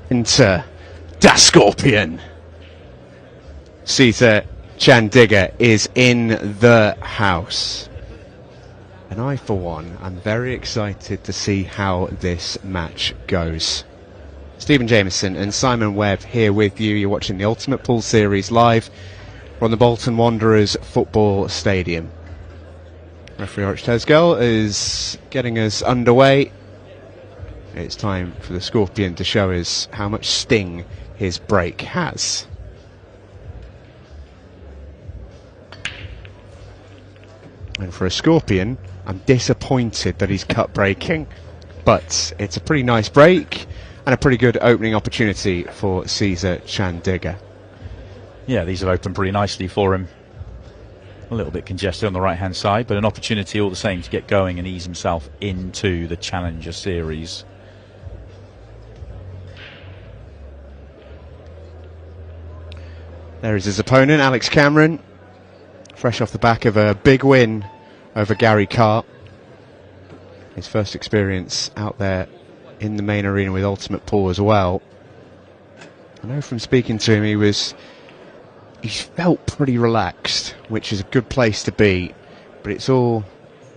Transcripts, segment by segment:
into Das Scorpion. Caesar Chandiger is in the house. And I, for one, am very excited to see how this match goes. Stephen Jameson and Simon Webb here with you. You're watching the Ultimate Pool Series live from the Bolton Wanderers Football Stadium. Referee Arch Tesgel is getting us underway. It's time for the Scorpion to show us how much sting his break has. And for a Scorpion, I'm disappointed that he's cut breaking, but it's a pretty nice break and a pretty good opening opportunity for Caesar Chandiger. Yeah, these have opened pretty nicely for him. A little bit congested on the right hand side, but an opportunity all the same to get going and ease himself into the Challenger Series. There is his opponent, Alex Cameron, fresh off the back of a big win over Gary Carr. His first experience out there in the main arena with Ultimate Pool as well. I know from speaking to him he felt pretty relaxed, which is a good place to be, but it's all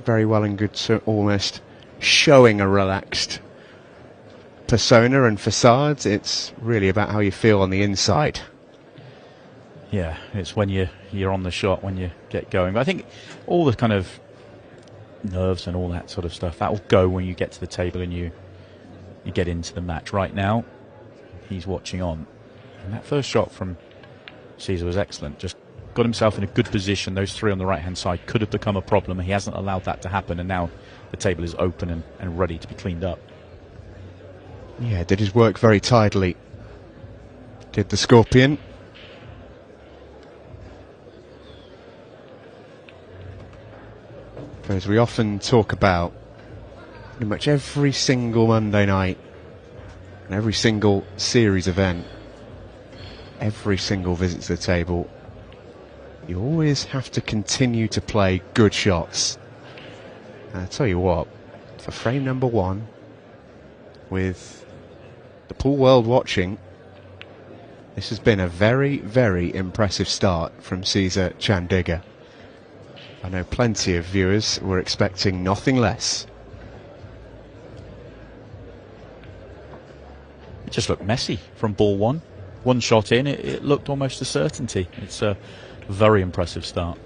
very well and good to almost showing a relaxed persona and facade. It's really about how you feel on the inside. Yeah, it's when you're on the shot, when you get going. But I think all the kind of nerves and all that sort of stuff, that will go when you get to the table and you get into the match. Right now, he's watching on. And that first shot from Caesar was excellent. Just got himself in a good position. Those three on the right-hand side could have become a problem. He hasn't allowed that to happen, and now the table is open and ready to be cleaned up. Yeah, did his work very tidily. Did the Scorpion. As we often talk about, pretty much every single Monday night and every single series event, every single visit to the table, you always have to continue to play good shots. And I tell you what, for frame number one, with the pool world watching, this has been a very, very impressive start from Caesar Chandiger. I know plenty of viewers were expecting nothing less. It just looked messy from ball one. One shot in, it looked almost a certainty. It's a very impressive start.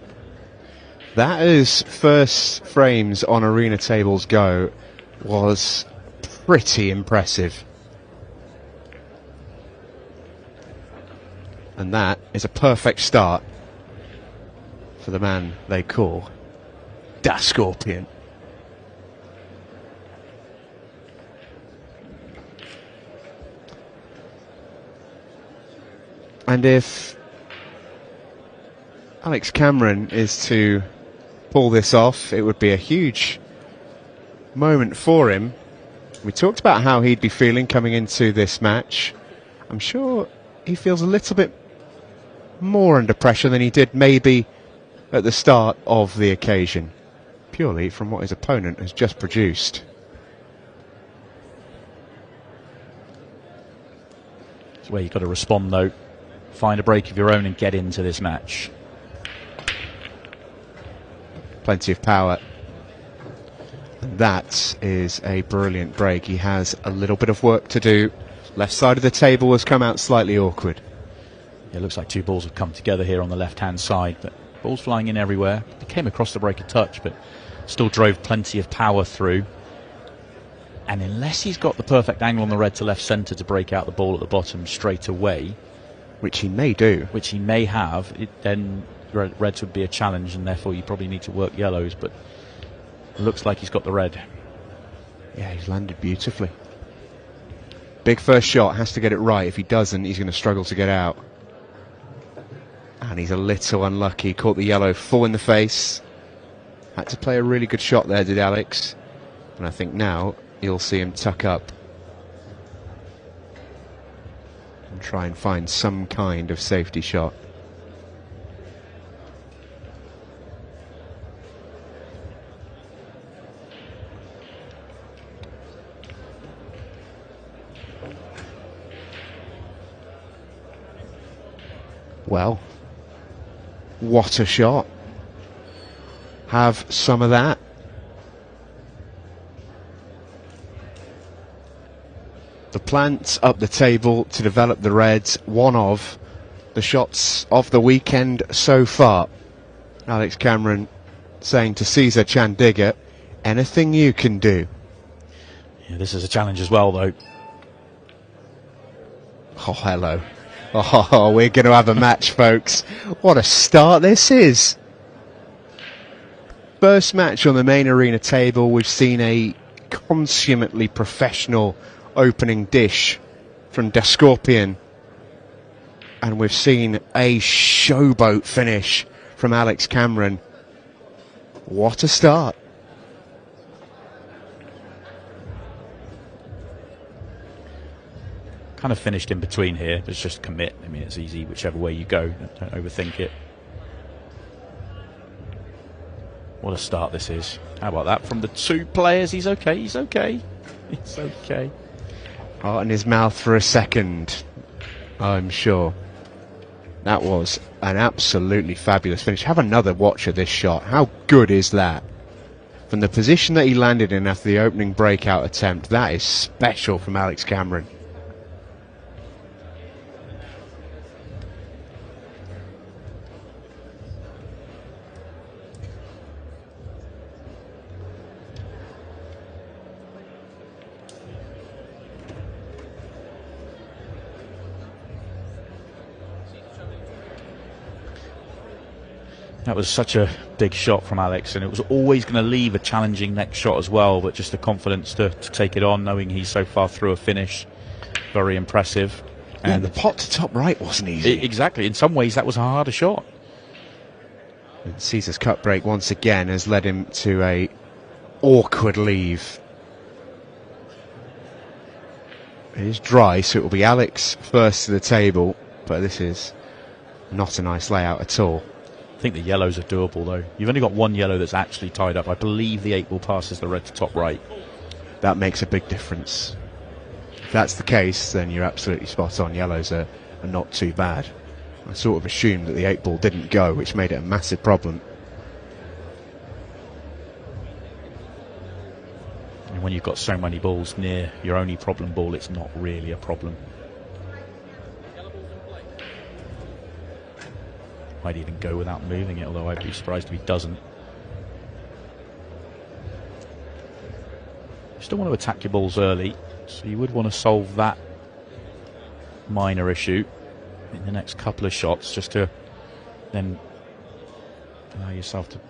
That as first frames on arena tables go was pretty impressive. And that is a perfect start for the man they call Das Scorpion. And if Alex Cameron is to pull this off, it would be a huge moment for him. We talked about how he'd be feeling coming into this match. I'm sure he feels a little bit more under pressure than he did maybe at the start of the occasion, purely from what his opponent has just produced. It's where you've got to respond though. Find a break of your own and get into this match. Plenty of power. And that is a brilliant break. He has a little bit of work to do. Left side of the table has come out slightly awkward. It looks like two balls have come together here on the left-hand side. But balls flying in everywhere. He came across the break a touch, but still drove plenty of power through. And unless he's got the perfect angle on the red to left centre to break out the ball at the bottom straight away, which he may do, which he may have, then reds would be a challenge, and therefore you probably need to work yellows. But it looks like he's got the red. Yeah, he's landed beautifully. Big first shot, has to get it right. If he doesn't, he's going to struggle to get out. And he's a little unlucky. Caught the yellow full in the face. Had to play a really good shot there, did Alex. And I think now you'll see him tuck up and try and find some kind of safety shot. Well, what a shot. Have some of that. The plants up the table to develop the reds. One of the shots of the weekend so far. Alex Cameron saying to Cesar Chandiger, anything you can do. Yeah, this is a challenge as well, though. Oh, hello. Oh, we're going to have a match, folks. What a start this is. First match on the main arena table. We've seen a consummately professional opening dish from Der Scorpion. And we've seen a showboat finish from Alex Cameron. What a start. Kind of finished in between here, but it's just commit. I mean, it's easy whichever way you go. Don't overthink it. What a start this is. How about that from the two players? He's okay, he's okay. It's okay. Heart in his mouth for a second, I'm sure. That was an absolutely fabulous finish. Have another watch of this shot. How good is that? From the position that he landed in after the opening breakout attempt, that is special from Alex Cameron. That was such a big shot from Alex, and it was always going to leave a challenging next shot as well, but just the confidence to take it on, knowing he's so far through a finish. Very impressive. And the pot to top right wasn't easy. Exactly. In some ways, that was a harder shot. And Cesar's cut break once again has led him to a awkward leave. It is dry, so it will be Alex first to the table, but this is not a nice layout at all. I think the yellows are doable, though. You've only got one yellow that's actually tied up. I believe the 8 ball passes the red to top right. That makes a big difference. If that's the case, then you're absolutely spot on. Yellows are not too bad. I sort of assumed that the 8 ball didn't go, which made it a massive problem. And when you've got so many balls near your only problem ball, it's not really a problem. Might even go without moving it, although I'd be surprised if he doesn't. You still want to attack your balls early, so you would want to solve that minor issue in the next couple of shots, just to then allow yourself to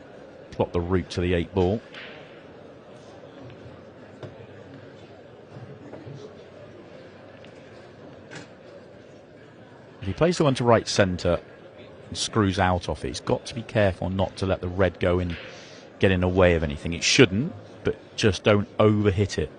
plot the route to the 8 ball. If he plays the one to right centre, screws out off it, he's got to be careful not to let the red go and get in the way of anything. It shouldn't, but just don't overhit it.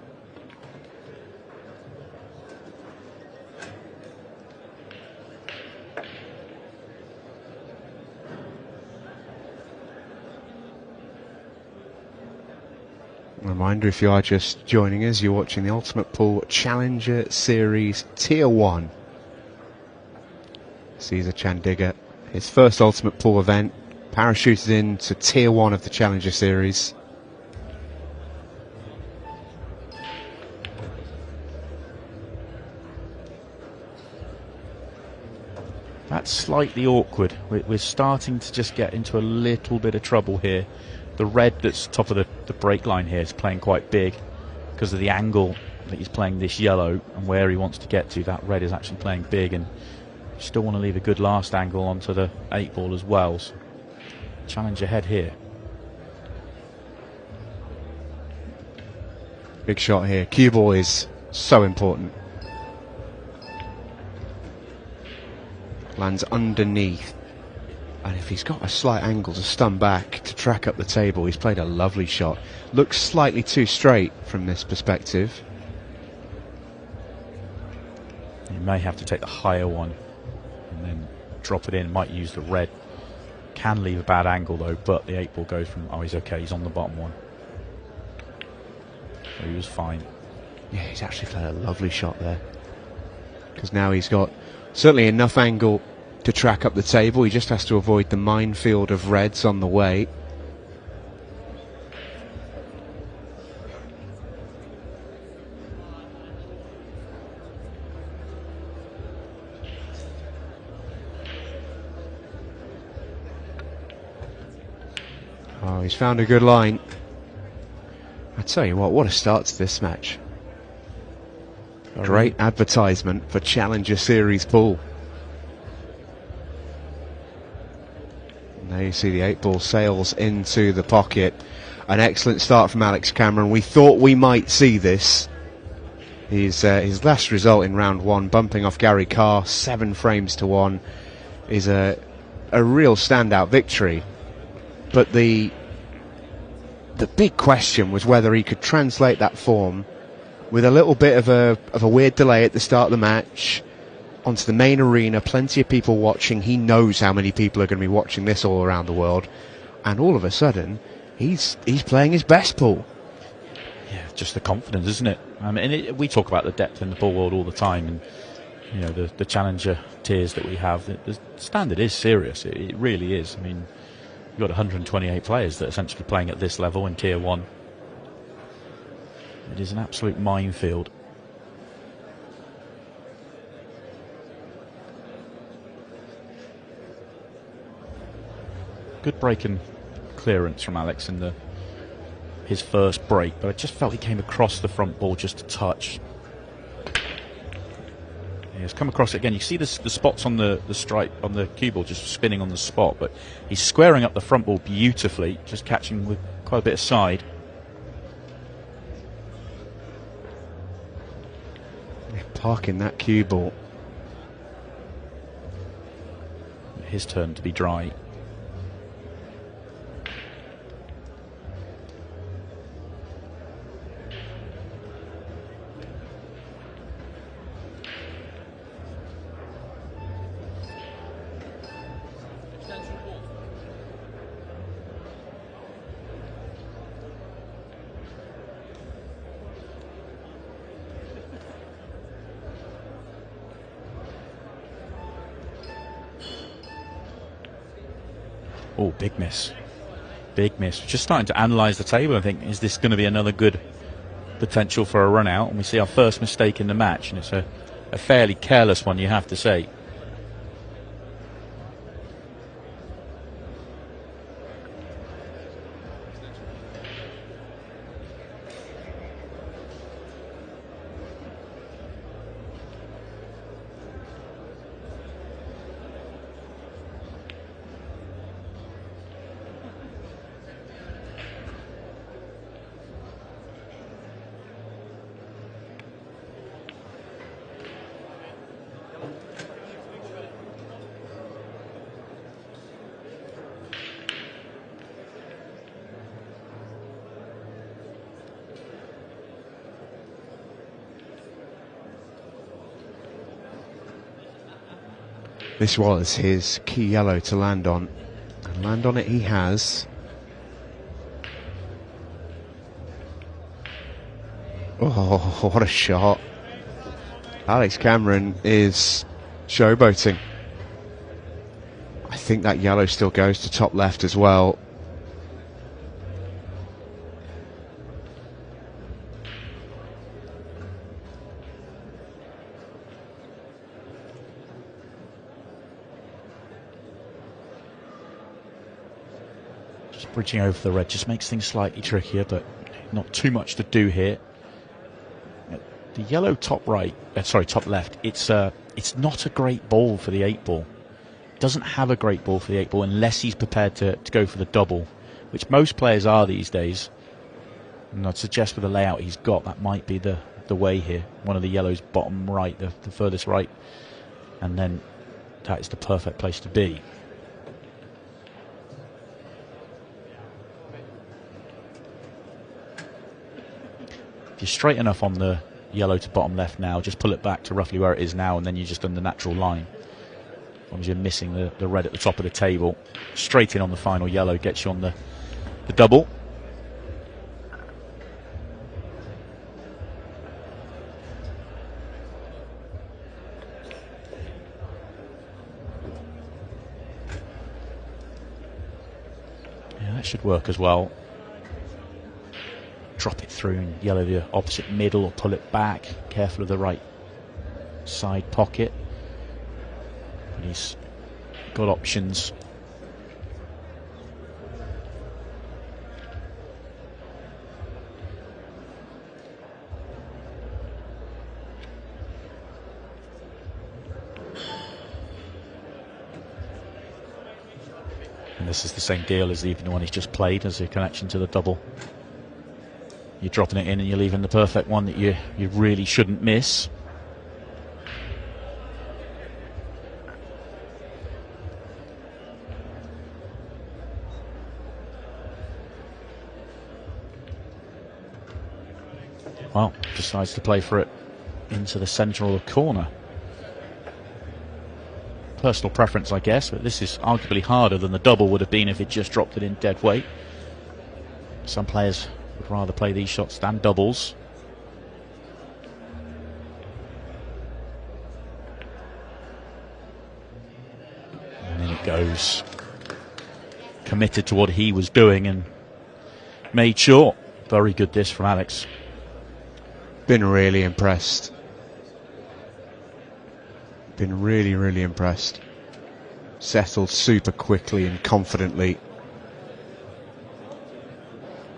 Reminder, if you are just joining us, you're watching the Ultimate Pool Challenger Series Tier 1. Cesar Chandiger, his first Ultimate Pool event, parachuted into Tier 1 of the Challenger Series. That's slightly awkward. We're starting to just get into a little bit of trouble here. The red that's top of the break line here is playing quite big because of the angle that he's playing this yellow, and where he wants to get to, that red is actually playing big, and you still want to leave a good last angle onto the 8 ball as well. So challenge ahead here. Big shot here. Cue ball is so important. Lands underneath. And if he's got a slight angle to stun back to track up the table, he's played a lovely shot. Looks slightly too straight from this perspective. You may have to take the higher one and then drop it in. Might use the red. Can leave a bad angle though, but the 8 ball goes from, oh, he's okay, he's on the bottom one. So he was fine. Yeah, he's actually played a lovely shot there. Because now he's got certainly enough angle to track up the table. He just has to avoid the minefield of reds on the way. Oh, he's found a good line. I tell you what a start to this match. Great advertisement for Challenger Series pool. Now you see the 8-ball sails into the pocket. An excellent start from Alex Cameron. We thought we might see this. His last result in round 1, bumping off Gary Carr 7 frames to 1, is a real standout victory. But the big question was whether he could translate that form with a little bit of a weird delay at the start of the match onto the main arena. Plenty of people watching. He knows how many people are going to be watching this all around the world, and all of a sudden he's playing his best pool. Yeah, just the confidence, isn't it? I mean, we talk about the depth in the pool world all the time, and you know the challenger tiers that we have. The standard is serious. It really is. I mean, you've got 128 players that are essentially playing at this level in Tier 1. It is an absolute minefield. Good break and clearance from Alex in his first break, but I just felt he came across the front ball just a touch. He's come across it again. You see the spots on the stripe on the cue ball just spinning on the spot, but he's squaring up the front ball beautifully, just catching with quite a bit of side. Parking that cue ball. His turn to be dry. Oh, big miss. Big miss. Just starting to analyse the table and think, is this going to be another good potential for a run out? And we see our first mistake in the match, and it's a fairly careless one, you have to say. This was his key yellow to land on, and land on it he has. Oh, what a shot. Alex Cameron is showboating. I think that yellow still goes to top left as well. Bridging over the red just makes things slightly trickier, but not too much to do here. The yellow top right, top left, it's not a great ball for the 8-ball. Doesn't have a great ball for the 8-ball unless he's prepared to go for the double, which most players are these days. And I'd suggest with the layout he's got, that might be the way here. One of the yellows bottom right, the furthest right, and then that is the perfect place to be. If you're straight enough on the yellow to bottom left now, just pull it back to roughly where it is now, and then you're just on the natural line. As long as you're missing the red at the top of the table. Straight in on the final yellow gets you on the double. That should work as well. Drop it through and yellow the opposite middle or pull it back. Careful of the right side pocket. But he's got options. And this is the same deal as even the one he's just played, as a connection to the double. You're dropping it in and you're leaving the perfect one that you really shouldn't miss. Well, decides to play for it into the centre or the corner. Personal preference, I guess, but this is arguably harder than the double would have been if it just dropped it in dead weight. Some players would rather play these shots than doubles. And then it goes. Committed to what he was doing and made sure. Very good dish from Alex. Been really impressed. Been really, really impressed. Settled super quickly and confidently.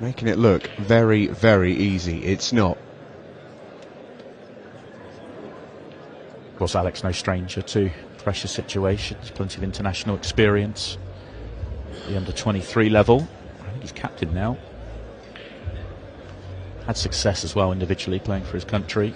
Making it look very, very easy. It's not. Of course, Alex no stranger to pressure situations. Plenty of international experience. The under-23 level. I think he's captain now. Had success as well individually playing for his country.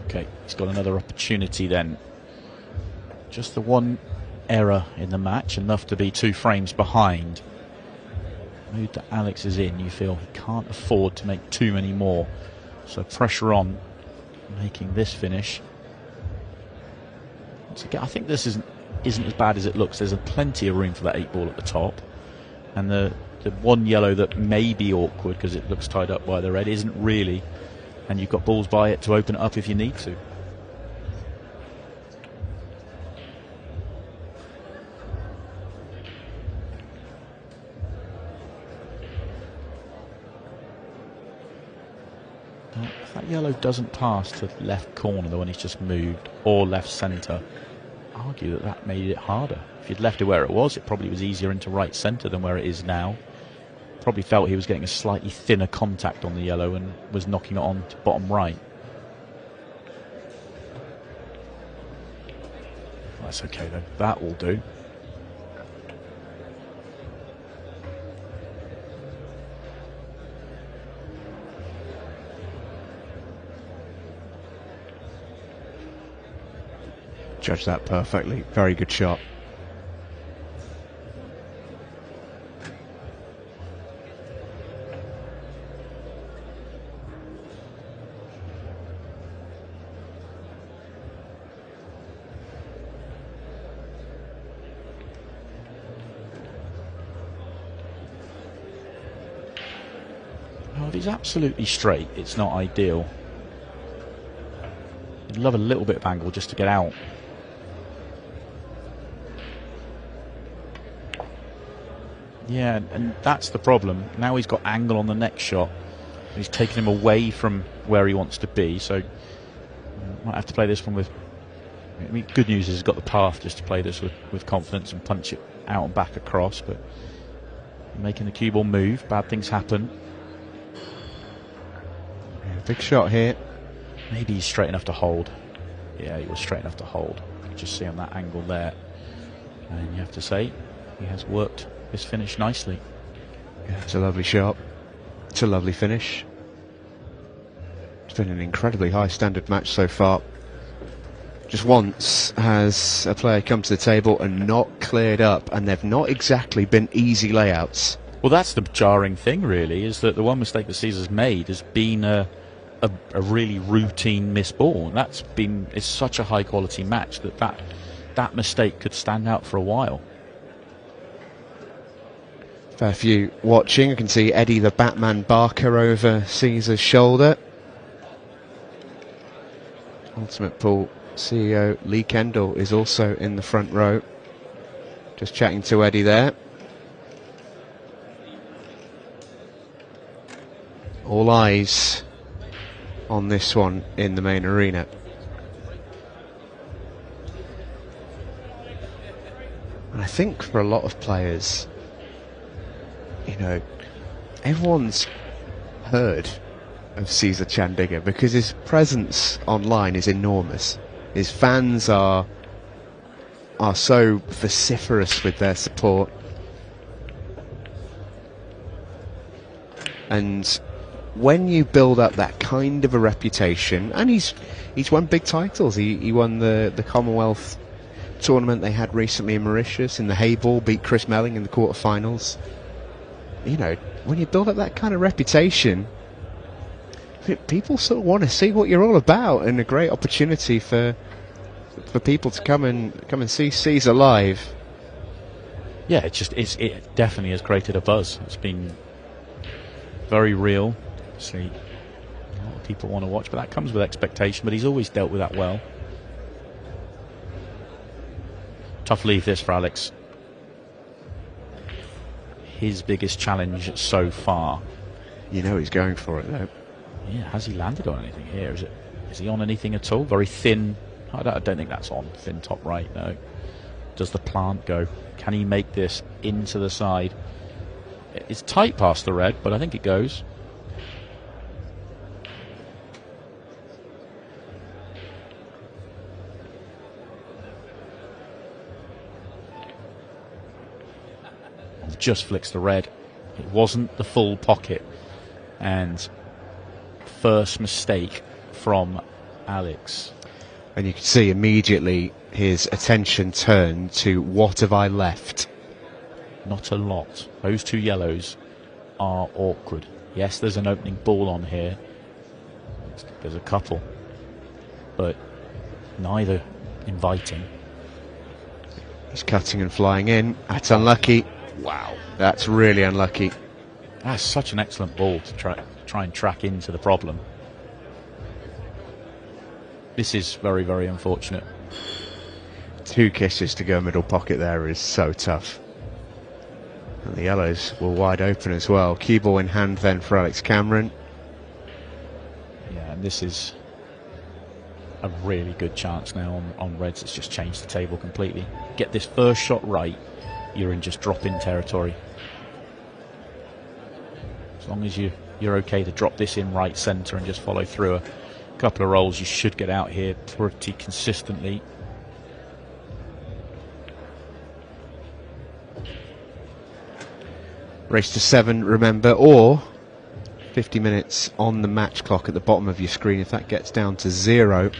Okay, he's got another opportunity then. Just the one error in the match, enough to be 2 frames behind. Mood that Alex is in, you feel he can't afford to make too many more. So pressure on, making this finish. Once again, I think this isn't as bad as it looks. There's plenty of room for that 8 ball at the top. And the one yellow that may be awkward because it looks tied up by the red isn't really. And you've got balls by it to open it up if you need to. If that yellow doesn't pass to the left corner, the one he's just moved, or left centre, argue that that made it harder. If you'd left it where it was, it probably was easier into right centre than where it is now. Probably felt he was getting a slightly thinner contact on the yellow and was knocking it on to bottom right. That's okay though, that will do. Judged that perfectly. Very good shot. If he's absolutely straight, it's not ideal. You'd love a little bit of angle just to get out. Yeah, and that's the problem. Now he's got angle on the next shot. He's taken him away from where he wants to be, so might have to play this one with... I mean, good news is he's got the path just to play this with confidence and punch it out and back across, but making the cue ball move, bad things happen. Yeah, big shot here. Maybe he's straight enough to hold. Yeah, he was straight enough to hold. You can just see on that angle there. And you have to say, he has worked this finish nicely. Yeah, it's a lovely shot. It's a lovely finish. It's been an incredibly high standard match so far. Just once has a player come to the table and not cleared up, and they've not exactly been easy layouts. Well, that's the jarring thing, really, is that the one mistake that Caesar's made has been a really routine miss ball. It's such a high quality match that mistake could stand out for a while. Fair few watching. I can see Eddie the Batman Barker over Caesar's shoulder. Ultimate Pool CEO Lee Kendall is also in the front row, just chatting to Eddie there. All eyes on this one in the main arena. And I think for a lot of players, you know, everyone's heard of Caesar Chandiger because his presence online is enormous. His fans are so vociferous with their support. And when you build up that kind of a reputation, and he's won big titles. He won the Commonwealth tournament they had recently in Mauritius in the hay ball, beat Chris Melling in the quarterfinals. You know, when you build up that kind of reputation, people sort of want to see what you're all about, and a great opportunity for people to come and see Caesar live. Yeah, it definitely has created a buzz. It's been very real. See, a lot of people want to watch, but that comes with expectation. But he's always dealt with that well. Tough leave this for Alex. His biggest challenge so far. You know he's going for it though. Yeah, has he landed on anything here? Is he on anything at all? Very thin. I don't think that's on. Thin top right, no. Does the plant go? Can he make this into the side? It's tight past the red, but I think it goes. Just flicks the red. It wasn't the full pocket. And first mistake from Alex. And you can see immediately his attention turned to what have I left? Not a lot. Those two yellows are awkward. Yes, there's an opening ball on here. There's a couple. But neither inviting. He's cutting and flying in. That's unlucky. Wow. That's really unlucky. That's such an excellent ball to try and track into the problem. This is very, very unfortunate. 2 kisses to go middle pocket there is so tough. And the yellows were wide open as well. Cue ball in hand then for Alex Cameron. Yeah, and this is a really good chance now on reds. It's just changed the table completely. Get this first shot right, you're in just drop-in territory. As long as you're okay to drop this in right centre and just follow through a couple of rolls, you should get out here pretty consistently. Race to 7, remember, or 50 minutes on the match clock at the bottom of your screen. If that gets down to 0,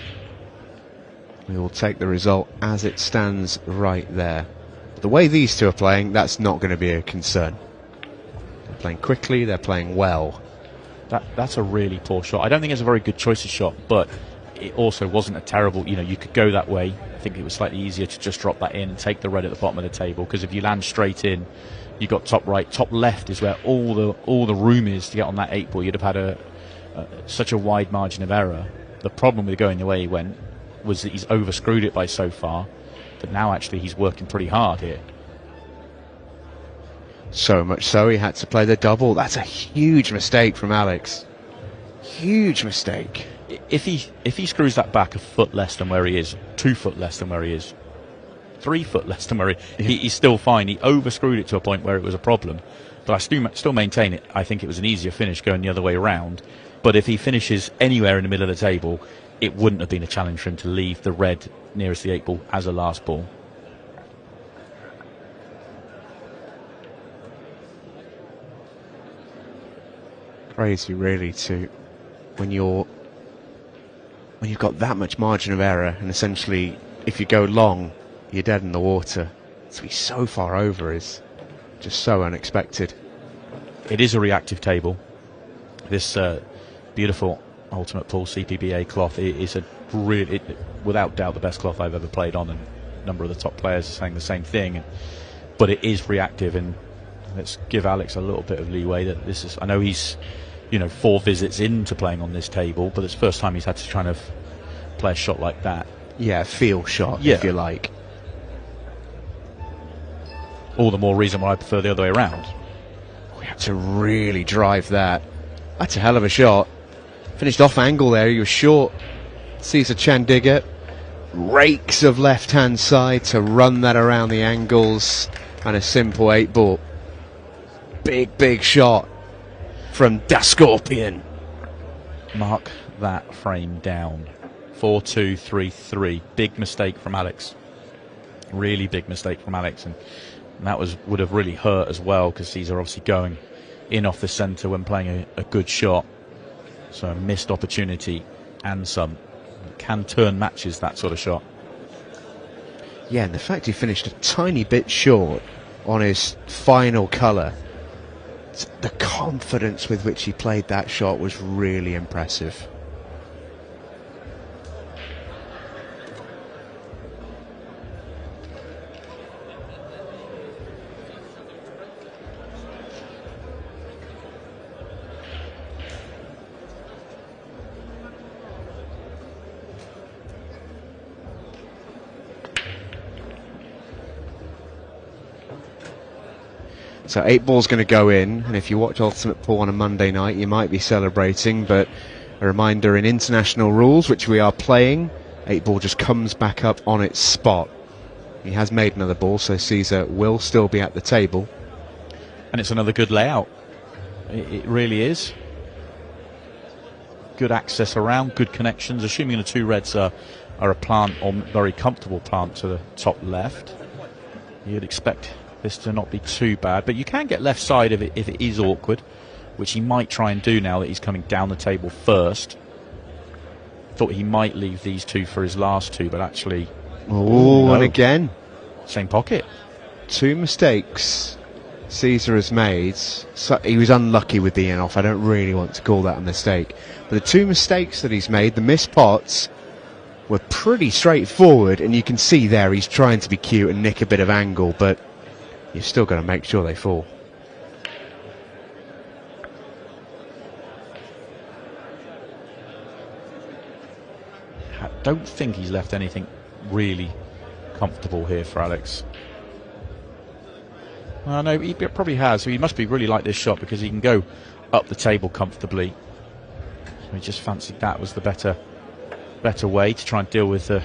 we will take the result as it stands right there. The way these two are playing, that's not going to be a concern. They're playing quickly, they're playing well. That's a really poor shot. I don't think it's a very good choice of shot, but it also wasn't a terrible, you could go that way. I think it was slightly easier to just drop that in and take the red at the bottom of the table, because if you land straight in, you got top right, top left is where all the room is to get on that 8 ball. You'd have had such a wide margin of error. The problem with going the way he went was that he's overscrewed it by so far, but now actually he's working pretty hard here. So much so he had to play the double. That's a huge mistake from Alex. Huge mistake. If he screws that back a foot less than where he is, 2 foot less than where he is, 3 foot less than where he's still fine. He overscrewed it to a point where it was a problem. But I still maintain it. I think it was an easier finish going the other way around. But if he finishes anywhere in the middle of the table, it wouldn't have been a challenge for him to leave the red nearest the 8 ball as a last ball. Crazy, really, when you've got that much margin of error, and essentially if you go long, you're dead in the water. To be so far over is just so unexpected. It is a reactive table. This beautiful Ultimate Pool CPBA cloth is without doubt the best cloth I've ever played on, and a number of the top players are saying the same thing. But it is reactive, and let's give Alex a little bit of leeway. That this is, I know he's, 4 visits into playing on this table, but it's the first time he's had to try and play a shot like that. Yeah, feel shot, Yeah. if you like. All the more reason why I prefer the other way around. We had to really drive that. That's a hell of a shot. Finished off angle there, he was short. Cesar Chandiger, rakes of left-hand side to run that around the angles, and a simple 8-ball. Big shot from Da Scorpion. Mark that frame down. 4-2, 3-3. Big mistake from Alex. Really big mistake from Alex, and that would have really hurt as well, because Cesar obviously going in off the centre when playing a good shot. So a missed opportunity and some. Can turn matches, that sort of shot. Yeah, and the fact he finished a tiny bit short on his final colour, the confidence with which he played that shot was really impressive. So 8-ball's going to go in, and if you watch Ultimate Pool on a Monday night, you might be celebrating, but a reminder, in international rules, which we are playing, 8-ball just comes back up on its spot. He has made another ball, so Cesar will still be at the table. And it's another good layout. It really is. Good access around, good connections. Assuming the 2 reds are a plant, or very comfortable plant to the top left, you'd expect this to not be too bad, but you can get left side if it is awkward, which he might try and do now that he's coming down the table first. Thought he might leave these 2 for his last 2, but actually... Oh, no. And again. Same pocket. 2 mistakes Cesar has made. So he was unlucky with the in-off. I don't really want to call that a mistake. But the 2 mistakes that he's made, the missed pots, were pretty straightforward, and you can see there he's trying to be cute and nick a bit of angle, but you've still got to make sure they fall. I don't think he's left anything really comfortable here for Alex. No, he probably has. So he must be really like this shot, because he can go up the table comfortably. So he just fancied that was the better way to try and deal with the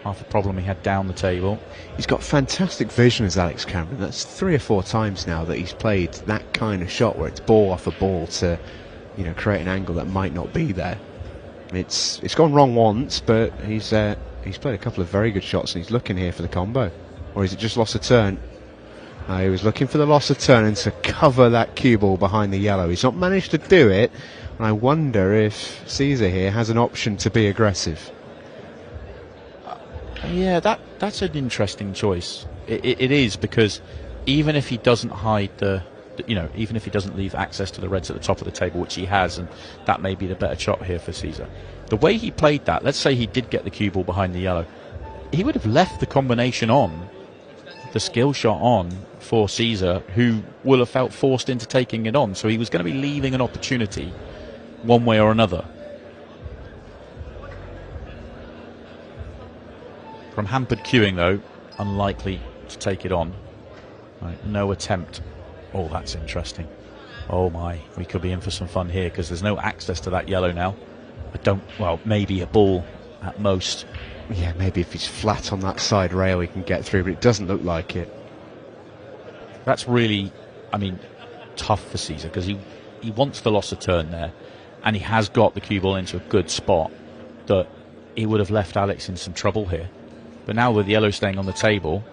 half the problem he had down the table. He's got fantastic vision as Alex Cameron. That's 3 or 4 times now that he's played that kind of shot where it's ball off a ball to, create an angle that might not be there. It's gone wrong once, but he's played a couple of very good shots, and he's looking here for the combo. Or is it just loss of turn? He was looking for the loss of turn and to cover that cue ball behind the yellow. He's not managed to do it, and I wonder if Cesar here has an option to be aggressive. Yeah, that's an interesting choice. It is, because even if he doesn't hide even if he doesn't leave access to the reds at the top of the table, which he has, and that may be the better shot here for Cesar. The way he played that, let's say he did get the cue ball behind the yellow, he would have left the combination on, the skill shot on, for Cesar, who will have felt forced into taking it on. So he was going to be leaving an opportunity one way or another. From hampered queuing, though, unlikely to take it on. Right, no attempt. Oh, that's interesting. Oh my, we could be in for some fun here, because there's no access to that yellow now. Maybe a ball at most. Yeah, maybe if he's flat on that side rail he can get through, but it doesn't look like it. That's really, tough for Cesar, because he wants the loss of turn there, and he has got the cue ball into a good spot that he would have left Alex in some trouble here. But now with the yellow staying on the table,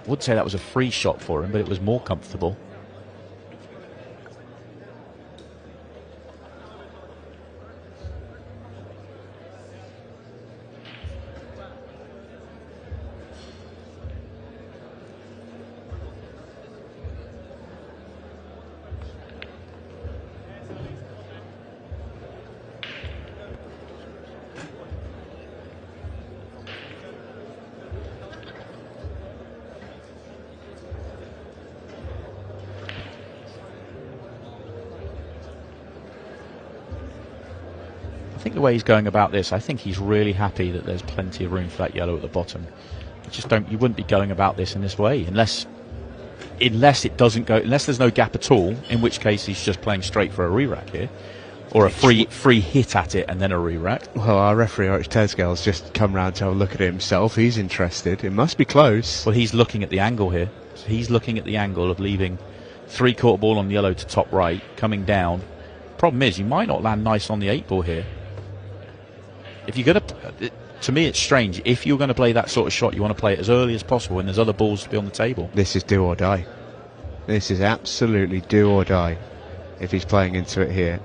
I would say that was a free shot for him, but it was more comfortable. think the way he's going about this, I think he's really happy that there's plenty of room for that yellow at the bottom. You wouldn't be going about this in this way unless it doesn't go, unless there's no gap at all, in which case he's just playing straight for a re-rack here, or a free hit at it and then a re-rack. Well, our referee, Arch Tesgale's just come round to have a look at it himself. He's interested. It must be close. Well, he's looking at the angle here. So he's looking at the angle of leaving 3/4 ball on the yellow to top right, coming down. Problem is, you might not land nice on the 8 ball here. If you're going to me, it's strange. If you're going to play that sort of shot, you want to play it as early as possible when there's other balls to be on the table. This is do or die. This is absolutely do or die if he's playing into it here.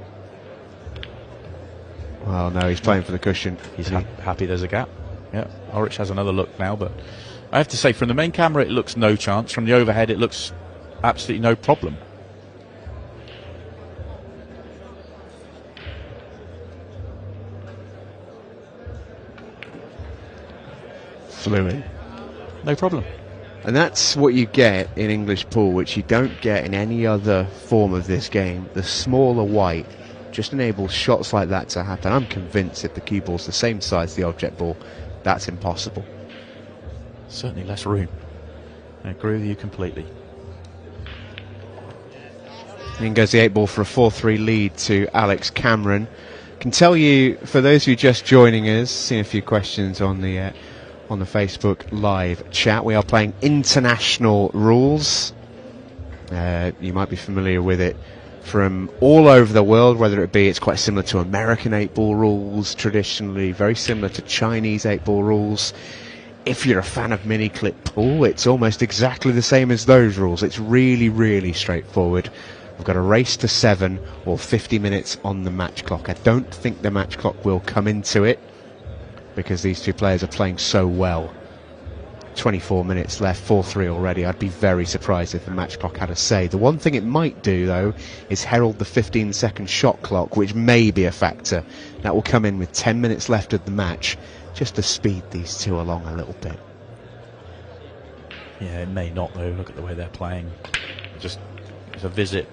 Well, no, he's playing for the cushion. He's happy there's a gap. Yeah, Orich has another look now, but I have to say, from the main camera, it looks no chance. From the overhead, it looks absolutely no problem. Fluid. No problem. And that's what you get in English pool, which you don't get in any other form of this game. The smaller white just enables shots like that to happen. I'm convinced if the cue ball's the same size as the object ball, that's impossible. Certainly less room. I agree with you completely. In goes the 8 ball for a 4-3 lead to Alex Cameron. Can tell you, for those of you just joining us, seeing a few questions on the Facebook live chat, we are playing international rules. You might be familiar with it from all over the world, whether it be it's quite similar to American 8-ball rules traditionally, very similar to Chinese 8-ball rules. If you're a fan of mini clip pool, it's almost exactly the same as those rules. It's really, really straightforward. We've got a race to 7 or 50 minutes on the match clock. I don't think the match clock will come into it because these two players are playing so well. 24 minutes left, 4-3 already. I'd be very surprised if the match clock had a say. The one thing it might do, though, is herald the 15-second shot clock, which may be a factor. That will come in with 10 minutes left of the match, just to speed these two along a little bit. Yeah, it may not, though. Look at the way they're playing. It's a visit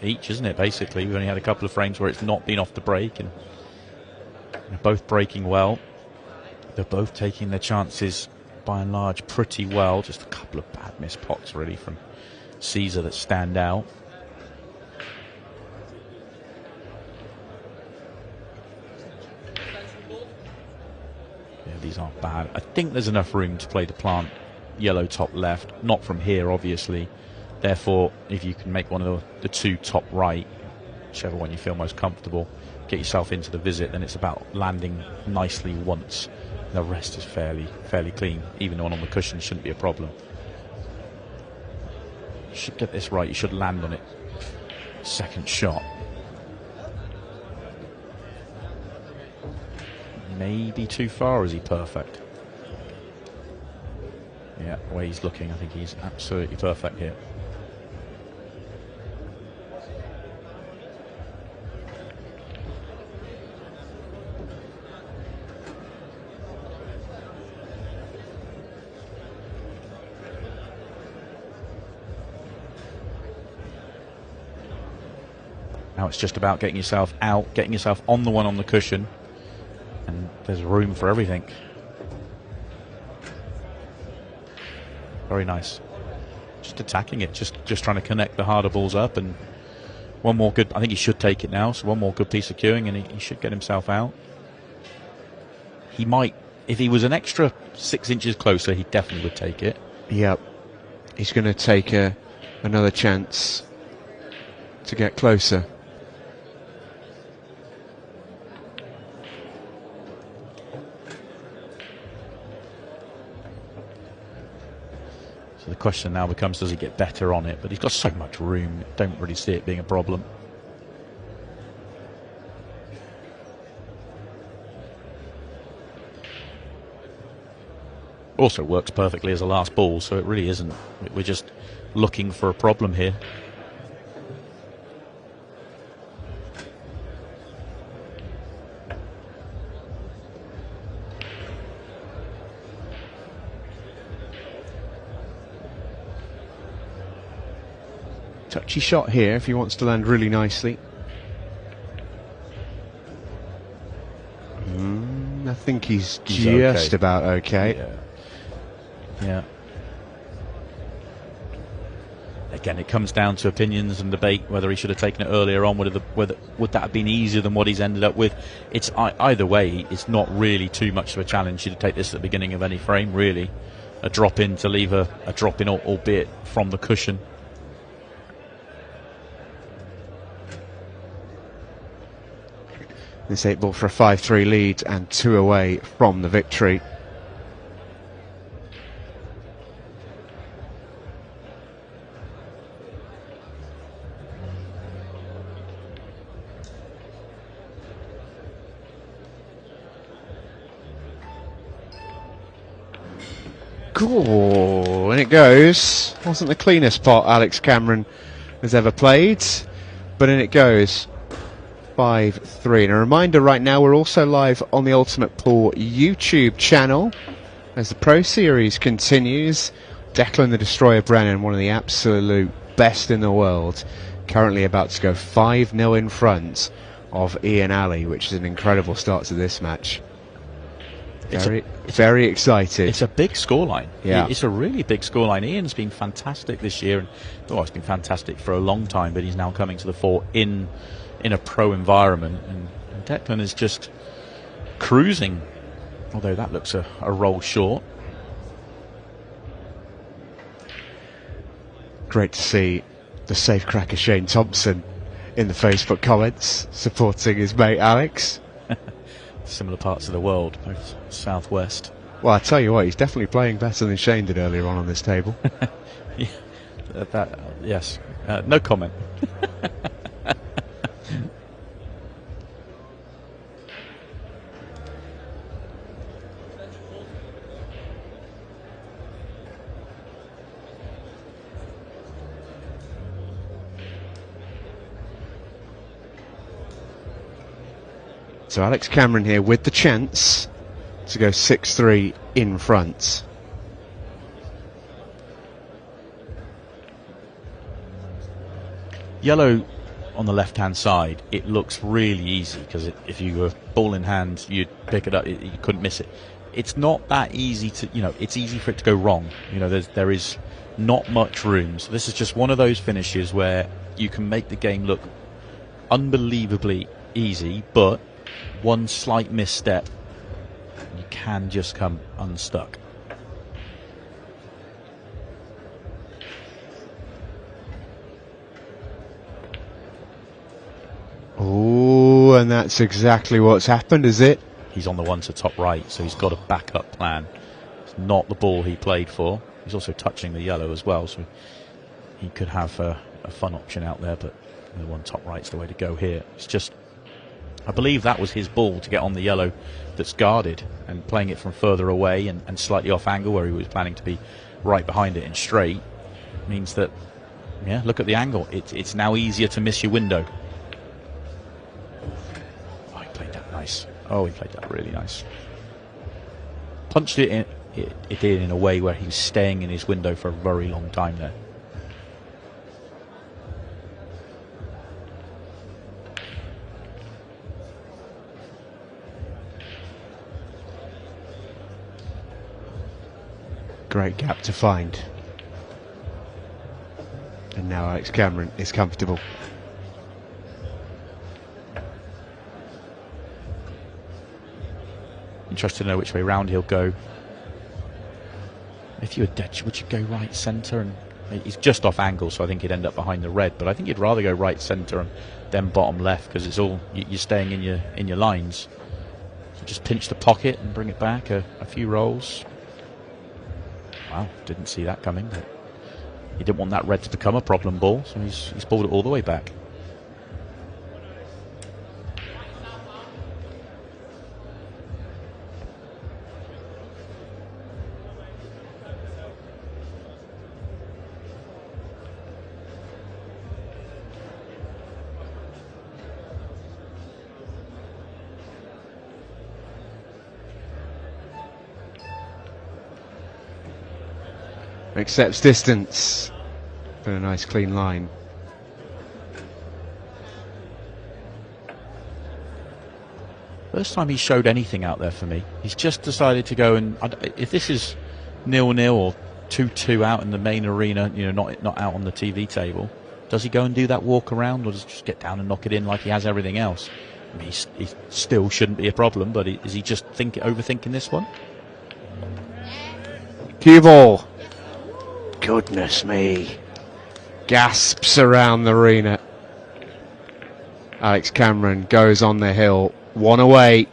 each, isn't it, basically? We've only had a couple of frames where it's not been off the break, and they're both breaking well. They're both taking their chances by and large pretty well. Just a couple of bad missed pots really from Caesar that stand out. Yeah, these aren't bad. I think there's enough room to play the plant yellow top left, not from here obviously. Therefore, if you can make one of the two top right, whichever one you feel most comfortable, get yourself into the visit, then it's about landing nicely once. The rest is fairly clean. Even the one on the cushion shouldn't be a problem. You should get this right. You should land on it. Second shot. Maybe too far. Is he perfect? Yeah, the way he's looking, I think he's absolutely perfect here. Now it's just about getting yourself out, getting yourself on the one on the cushion, and there's room for everything. Very nice. Just attacking it, just trying to connect the harder balls up, and one more good, I think he should take it now, so one more good piece of cueing and he should get himself out. He might, if he was an extra 6 inches closer, he definitely would take it. Yep. He's going to take another chance to get closer. So the question now becomes, does he get better on it? But he's got so much room, don't really see it being a problem. Also works perfectly as a last ball, so it really isn't. We're just looking for a problem here. Touchy shot here if he wants to land really nicely. think he's just okay. about okay. Yeah. Again, it comes down to opinions and debate whether he should have taken it earlier on. Would that have been easier than what he's ended up with? It's either way. It's not really too much of a challenge to take this at the beginning of any frame. Really, a drop in to leave a drop in, albeit from the cushion. This 8-ball for a 5-3 lead and 2 away from the victory. Cool, and it goes. Wasn't the cleanest pot Alex Cameron has ever played, but in it goes. 5-3. And a reminder, right now we're also live on the Ultimate Pool YouTube channel as the Pro Series continues. Declan the Destroyer Brennan, one of the absolute best in the world, currently about to go 5-0 in front of Ian Alley, which is an incredible start to this match. Very excited. It's a big scoreline. Yeah. It's a really big scoreline. Ian's been fantastic this year, and it's been fantastic for a long time, but he's now coming to the fore in a pro environment, and Declan is just cruising, although that looks a roll short. Great to see the safe cracker Shane Thompson in the Facebook comments supporting his mate Alex. Similar parts of the world, both southwest. Well, I tell you what, he's definitely playing better than Shane did earlier on this table. Yeah, yes, no comment. So Alex Cameron here with the chance to go 6-3 in front. Yellow on the left-hand side, it looks really easy because if you were ball in hand, you'd pick it up, you couldn't miss it. It's not that easy to, it's easy for it to go wrong. There is not much room. So this is just one of those finishes where you can make the game look unbelievably easy, but one slight misstep, you can just come unstuck. Oh, and that's exactly what's happened, is it? He's on the one to top right, so he's got a backup plan. It's not the ball he played for. He's also touching the yellow as well, so he could have a fun option out there, but the one top right's the way to go here. It's just, I believe that was his ball to get on the yellow that's guarded, and playing it from further away and slightly off angle where he was planning to be right behind it and straight means that, look at the angle. It's now easier to miss your window. Oh, he played that nice. Oh, he played that really nice. Punched it in a way where he was staying in his window for a very long time there. Great gap to find. And now Alex Cameron is comfortable. Interested to know which way round he'll go. If you were dead, would you go right centre? And he's just off angle, so I think he'd end up behind the red. But I think you'd rather go right centre and then bottom left, because it's all you're staying in your lines. So just pinch the pocket and bring it back a few rolls. Wow, didn't see that coming. But he didn't want that red to become a problem ball, so he's pulled it all the way back. Accepts distance for a nice clean line. First time he showed anything out there for me. He's just decided to go and, if this is 0-0 or 2-2 out in the main arena, you know, not out on the TV table, does he go and do that walk around, or does he just get down and knock it in like he has everything else? I mean, he still shouldn't be a problem, but is he just overthinking this one? Cue ball. Goodness me. Gasps around the arena. Alex Cameron goes on the hill. One away.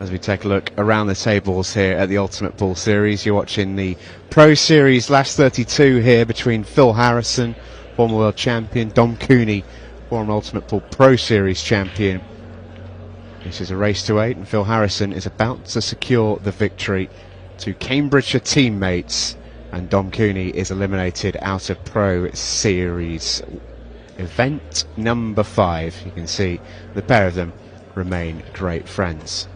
As we take a look around the tables here at the Ultimate Pool Series, you're watching the Pro Series last 32 here between Phil Harrison, former world champion, Dom Cooney, former Ultimate Pool Pro Series champion. This is a race to 8, and Phil Harrison is about to secure the victory to Cambridgeshire teammates, and Dom Cooney is eliminated out of Pro Series event number 5. You can see the pair of them remain great friends.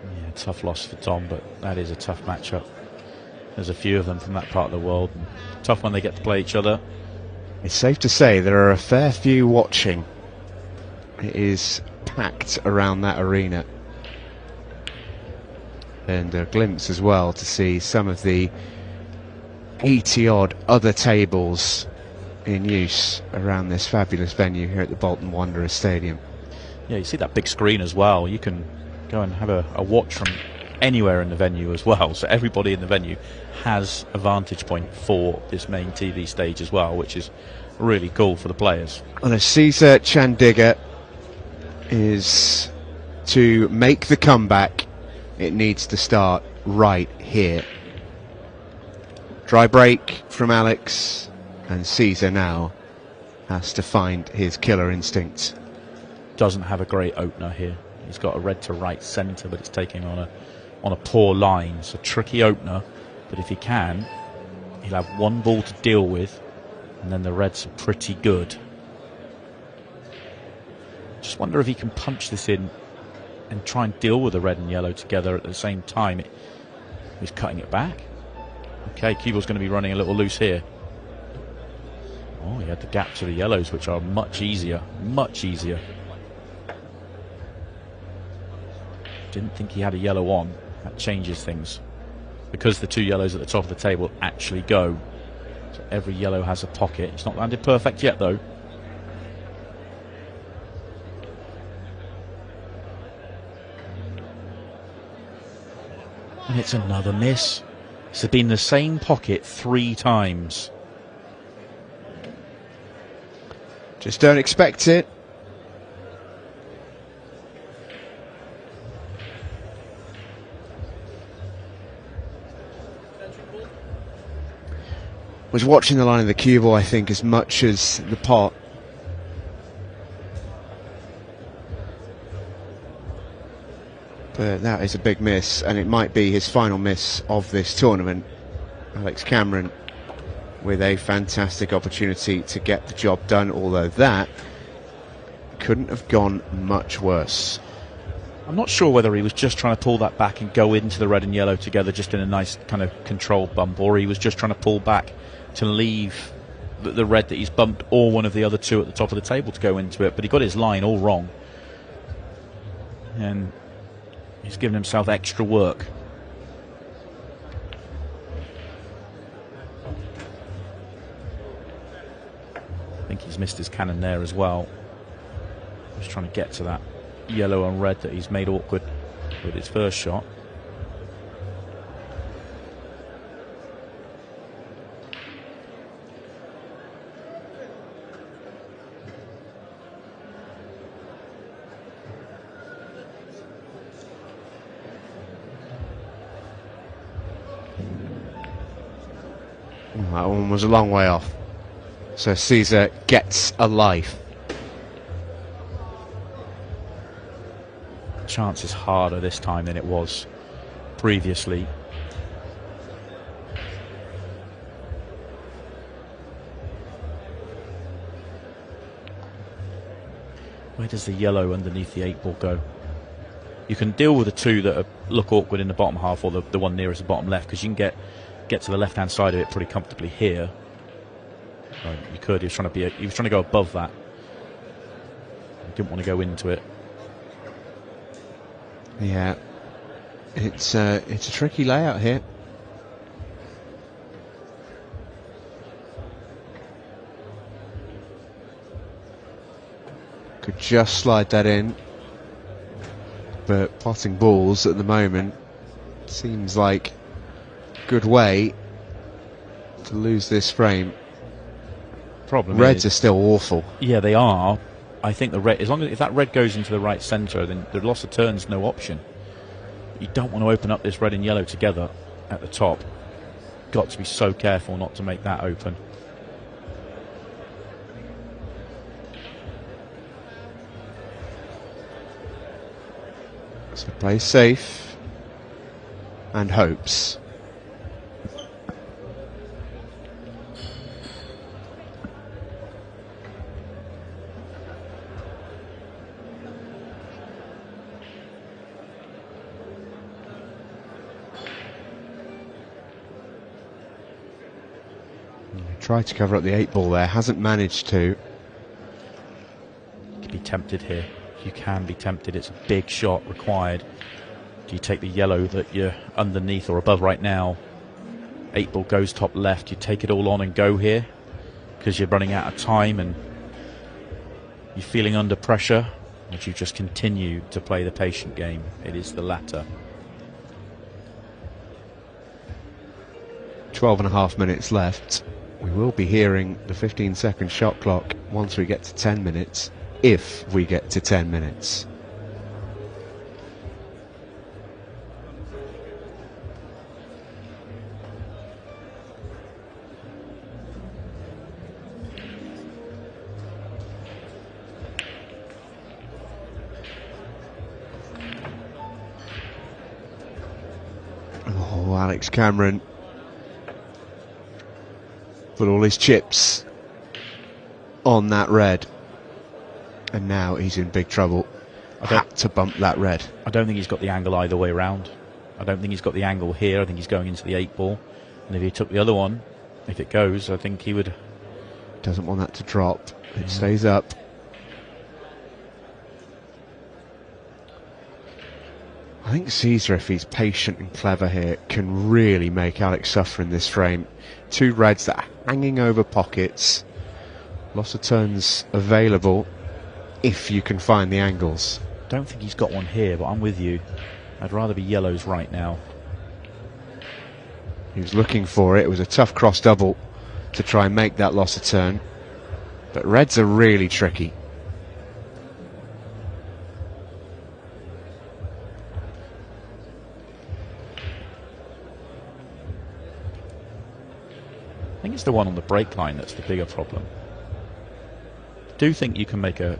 Yeah, tough loss for Dom, but that is a tough matchup. There's a few of them from that part of the world. Tough when they get to play each other. It's safe to say there are a fair few watching. It is packed around that arena. And a glimpse as well to see some of the 80-odd other tables in use around this fabulous venue here at the Bolton Wanderers Stadium. Yeah, you see that big screen as well. You can go and have a watch from anywhere in the venue as well. So everybody in the venue has a vantage point for this main TV stage as well, which is really cool for the players. And as Caesar Chandiger is to make the comeback, it needs to start right here. Dry break from Alex, and Caesar now has to find his killer instinct. Doesn't have a great opener here. He's got a red to right centre, but it's taking on a poor line. It's a tricky opener, but if he can, he'll have one ball to deal with, and then the reds are pretty good. Just wonder if he can punch this in and try and deal with the red and yellow together at the same time. He's cutting it back. Okay, Keeble's going to be running a little loose here. Oh, he had the gap to the yellows, which are much easier. Much easier. Didn't think he had a yellow on. That changes things. Because the two yellows at the top of the table actually go. So every yellow has a pocket. It's not landed perfect yet, though. And it's another miss. It's been the same pocket 3 times. Just don't expect it. Was watching the line of the cue ball, I think, as much as the pot. But that is a big miss, and it might be his final miss of this tournament. Alex Cameron with a fantastic opportunity to get the job done, although that couldn't have gone much worse. I'm not sure whether he was just trying to pull that back and go into the red and yellow together just in a nice kind of controlled bump, or he was just trying to pull back to leave the red that he's bumped or one of the other two at the top of the table to go into it, but he got his line all wrong. And he's given himself extra work. I think he's missed his cannon there as well. Just trying to get to that yellow and red that he's made awkward with his first shot. That one was a long way off. So Caesar gets a life. Chance is harder this time than it was previously. Where does the yellow underneath the 8 ball go? You can deal with the two that look awkward in the bottom half, or the one nearest the bottom left, because you can get to the left hand side of it pretty comfortably here. You could. He was trying to go above that. Didn't want to go into it. Yeah, it's a tricky layout here. Could just slide that in, but potting balls at the moment seems like a good way to lose this frame. Problem Reds is, are still awful. Yeah, they are. I think the red, as long as if that red goes into the right centre, then the loss of turn's no option. You don't want to open up this red and yellow together at the top. Got to be so careful not to make that open. So plays safe and hopes. Tried to cover up the 8 ball there, hasn't managed to. You can be tempted here. You can be tempted. It's a big shot required. Do you take the yellow that you're underneath or above right now? 8 ball goes top left. You take it all on and go here because you're running out of time and you're feeling under pressure. Would you just continue to play the patient game? It is the latter. 12.5 minutes left. We will be hearing the 15-second shot clock once we get to 10 minutes, if we get to 10 minutes. Oh, Alex Cameron put all his chips on that red, and now he's in big trouble. Had to bump that red. I don't think he's got the angle either way around. I don't think he's got the angle here. I think he's going into the 8 ball, and if he took the other one, if it goes, I think he would. Doesn't want that to drop. It stays up. I think Caesar, if he's patient and clever here, can really make Alex suffer in this frame. 2 reds that are hanging over pockets. Lots of turns available if you can find the angles. Don't think he's got one here, but I'm with you. I'd rather be yellows right now. He was looking for it. It was a tough cross double to try and make that loss of turn. But reds are really tricky. I think it's the one on the break line that's the bigger problem. I do think you can make a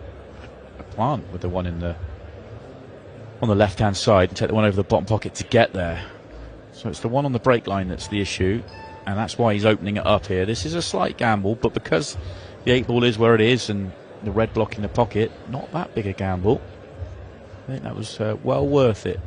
plant with the one on the left-hand side and take the one over the bottom pocket to get there. So it's the one on the break line that's the issue, and that's why he's opening it up here. This is a slight gamble, but because the 8 ball is where it is and the red block in the pocket, not that big a gamble. I think that was well worth it.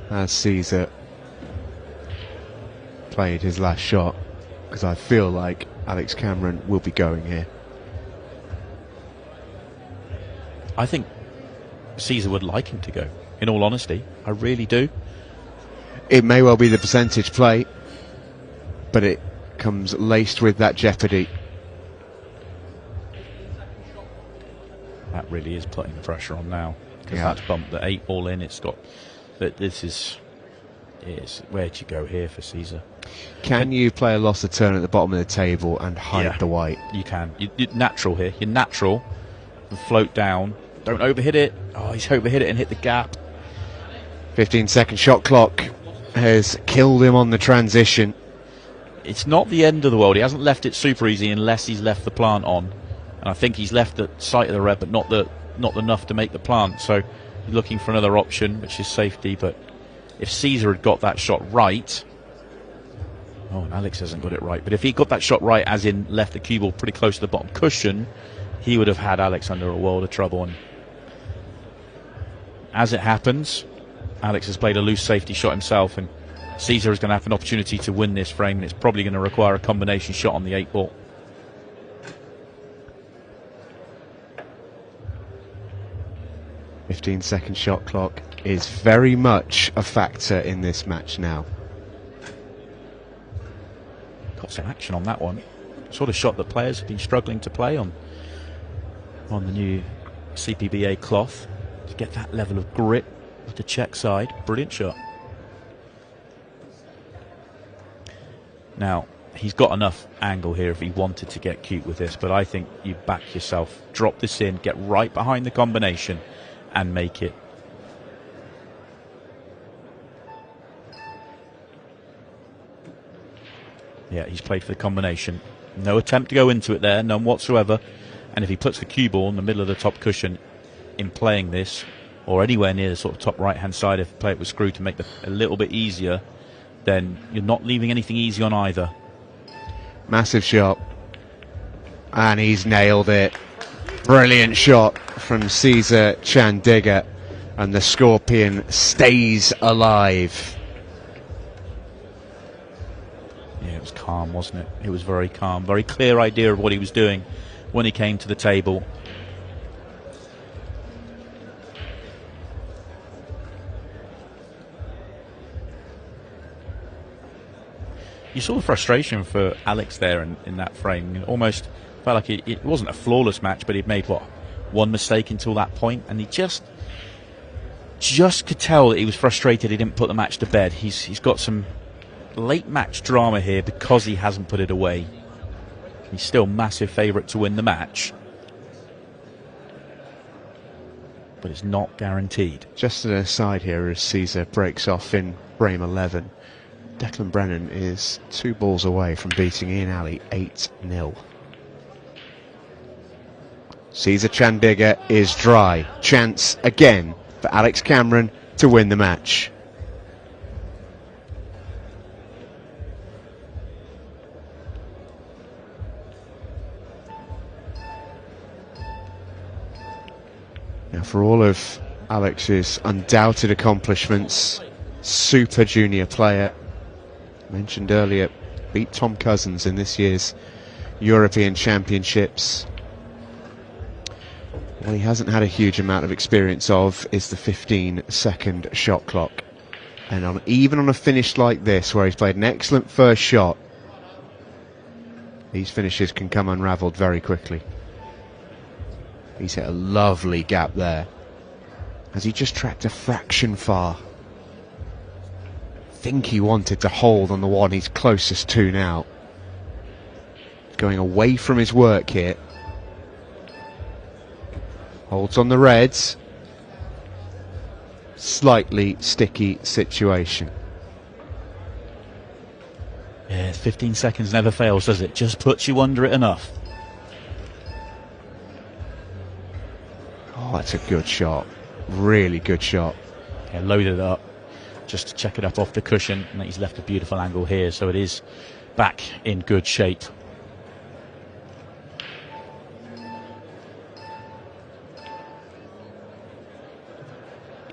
As Caesar played his last shot, because I feel like Alex Cameron will be going here. I think Caesar would like him to go, in all honesty. I really do. It may well be the percentage play, but it comes laced with that jeopardy. That really is putting the pressure on now, because that's bumped the 8 ball in. It's got... But this is where'd you go here for Caesar? Can you play a loss of turn at the bottom of the table and hide the white? You can. You're natural here. You're natural. And float down. Don't overhit it. Oh, he's overhit it and hit the gap. 15-second shot clock has killed him on the transition. It's not the end of the world. He hasn't left it super easy unless he's left the plant on. And I think he's left the sight of the red, but not enough to make the plant. So looking for another option, which is safety. But if Caesar had got that shot right, Oh, and Alex hasn't got it right. But if he got that shot right, as in left the cue ball pretty close to the bottom cushion, he would have had Alex under a world of trouble. And as it happens, Alex has played a loose safety shot himself, and Caesar is going to have an opportunity to win this frame, and it's probably going to require a combination shot on the 8 ball. "15-second shot clock is very much a factor in this match now. Got some action on that one. Sort of shot that players have been struggling to play on the new CPBA cloth, to get that level of grit with the check side. Brilliant shot. Now, he's got enough angle here if he wanted to get cute with this, but I think you back yourself, drop this in, get right behind the combination and make it. Yeah, he's played for the combination. No attempt to go into it there, none whatsoever. And if he puts the cue ball in the middle of the top cushion in playing this, or anywhere near the sort of top right-hand side, if play it with screw to make it a little bit easier, then you're not leaving anything easy on either. Massive shot. And he's nailed it. Brilliant shot from Caesar Chandiger. And the Scorpion stays alive. Yeah, it was calm, wasn't it? It was very calm. Very clear idea of what he was doing when he came to the table. You saw the frustration for Alex there in that frame. It almost felt like it wasn't a flawless match, but he'd made, one mistake until that point, and he just could tell that he was frustrated he didn't put the match to bed. He's got some late match drama here because he hasn't put it away. He's still massive favourite to win the match, but it's not guaranteed. Just an aside here, as Caesar breaks off in frame 11, Declan Brennan is 2 balls away from beating Ian Alley 8-0. Caesar Chandiger is dry. Chance again for Alex Cameron to win the match. Now, for all of Alex's undoubted accomplishments, super junior player, mentioned earlier, beat Tom Cousins in this year's European Championships. What he hasn't had a huge amount of experience of is the 15-second shot clock. And even on a finish like this, where he's played an excellent first shot, these finishes can come unravelled very quickly. He's hit a lovely gap there, as he just tracked a fraction far. I think he wanted to hold on the one he's closest to now. Going away from his work here. Holds on the reds. Slightly sticky situation. Yeah, 15 seconds never fails, does it? Just puts you under it enough. Oh, that's a good shot. Really good shot. Yeah, loaded it up just to check it up off the cushion, and he's left a beautiful angle here, so it is back in good shape.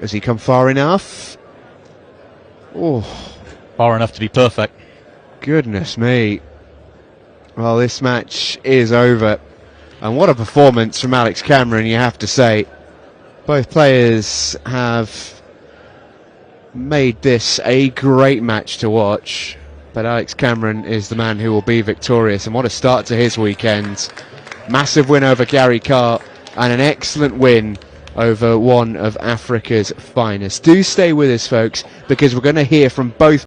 Has he come far enough? Oh, far enough to be perfect. Goodness me. Well, this match is over. And what a performance from Alex Cameron, you have to say. Both players have made this a great match to watch, but Alex Cameron is the man who will be victorious, and what a start to his weekend. Massive win over Gary Carr and an excellent win over one of Africa's finest. Do stay with us, folks, because we're going to hear from both